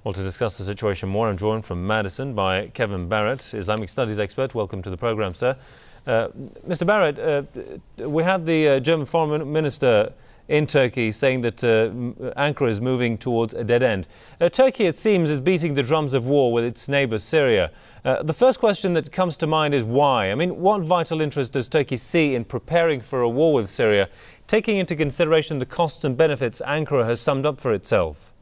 Well, to discuss the situation more, I'm joined from Madison by Kevin Barrett, Islamic studies expert. Welcome to the programme, sir. Mr. Barrett, we had the German foreign minister in Turkey saying that Ankara is moving towards a dead end. Turkey, it seems, is beating the drums of war with its neighbour Syria. The first question that comes to mind is why? I mean, what vital interest does Turkey see in preparing for a war with Syria, taking into consideration the costs and benefits Ankara has summed up for itself?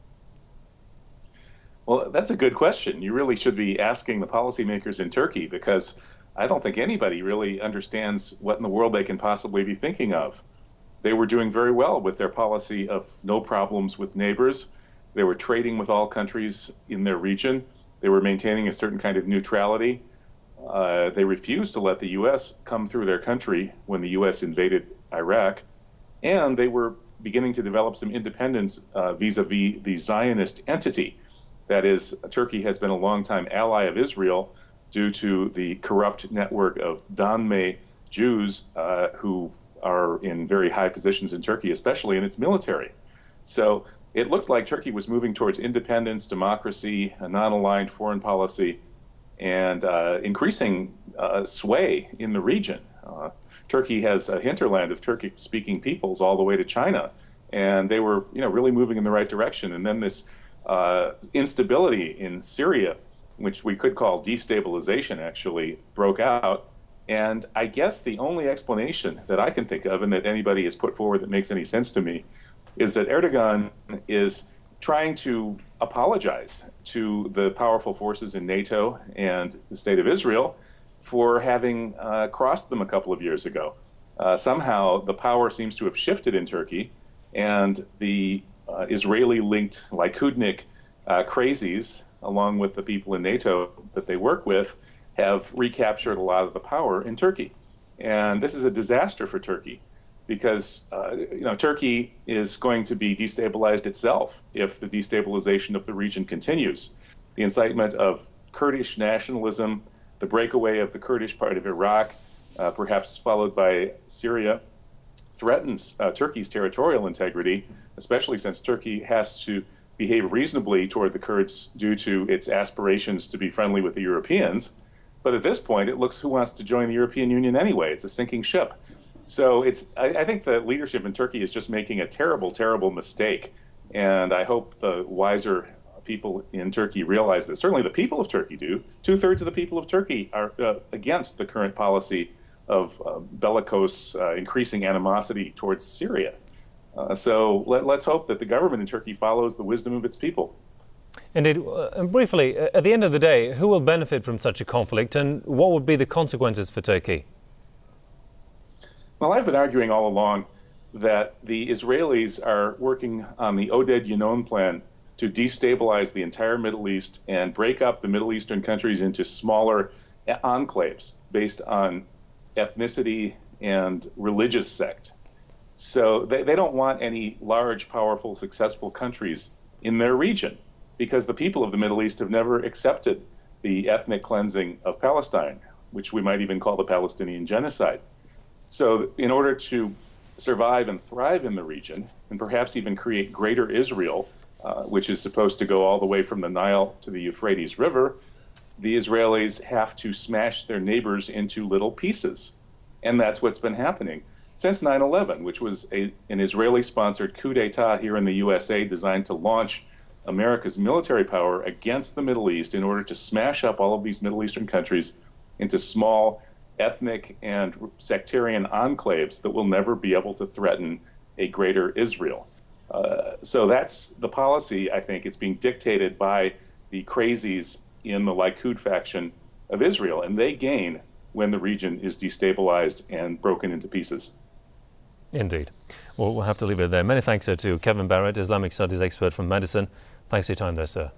Well, that's a good question. You really should be asking the policymakers in Turkey, because I don't think anybody really understands what in the world they can possibly be thinking of. They were doing very well with their policy of no problems with neighbors. They were trading with all countries in their region. They were maintaining a certain kind of neutrality. They refused to let the U.S. come through their country when the U.S. invaded Iraq. And they were beginning to develop some independence vis-a-vis the Zionist entity. That is, Turkey has been a longtime ally of Israel due to the corrupt network of Donme Jews who are in very high positions in Turkey, especially in its military. So it looked like Turkey was moving towards independence, democracy, a non-aligned foreign policy, and increasing sway in the region. Turkey has a hinterland of Turkic-speaking peoples all the way to China, and they were, really moving in the right direction. And then this instability in Syria, which we could call destabilization, actually broke out. And I guess the only explanation that I can think of, and that anybody has put forward that makes any sense to me, is that Erdogan is trying to apologize to the powerful forces in NATO and the State of Israel for having crossed them a couple of years ago. Somehow the power seems to have shifted in Turkey, and the Israeli-linked Likudnik crazies, along with the people in NATO that they work with, have recaptured a lot of the power in Turkey. And this is a disaster for Turkey, because Turkey is going to be destabilized itself if the destabilization of the region continues. The incitement of Kurdish nationalism, the breakaway of the Kurdish part of Iraq, perhaps followed by Syria, threatens Turkey's territorial integrity, especially since Turkey has to behave reasonably toward the Kurds due to its aspirations to be friendly with the Europeans. But at this point, it looks who wants to join the European Union anyway. It's a sinking ship. So I think the leadership in Turkey is just making a terrible, terrible mistake. And I hope the wiser people in Turkey realize that. Certainly the people of Turkey do. 2/3 of the people of Turkey are against the current policy of bellicose, increasing animosity towards Syria. So let's hope that the government in Turkey follows the wisdom of its people. Indeed. Briefly, at the end of the day, who will benefit from such a conflict, and what would be the consequences for Turkey? Well, I've been arguing all along that the Israelis are working on the Oded Yinon plan to destabilize the entire Middle East and break up the Middle Eastern countries into smaller enclaves based on ethnicity and religious sect. So they don't want any large, powerful, successful countries in their region, because the people of the Middle East have never accepted the ethnic cleansing of Palestine, which we might even call the Palestinian genocide. So in order to survive and thrive in the region, and perhaps even create greater Israel, which is supposed to go all the way from the Nile to the Euphrates River, the Israelis have to smash their neighbors into little pieces. And that's what's been happening since 9/11, which was an Israeli-sponsored coup d'etat here in the USA designed to launch America's military power against the Middle East in order to smash up all of these Middle Eastern countries into small ethnic and sectarian enclaves that will never be able to threaten a greater Israel. So that's the policy, I think. It's being dictated by the crazies in the Likud faction of Israel, and they gain when the region is destabilized and broken into pieces. Indeed. Well, we'll have to leave it there. Many thanks, sir, to Kevin Barrett, Islamic studies expert from Madison. Thanks for your time there, sir.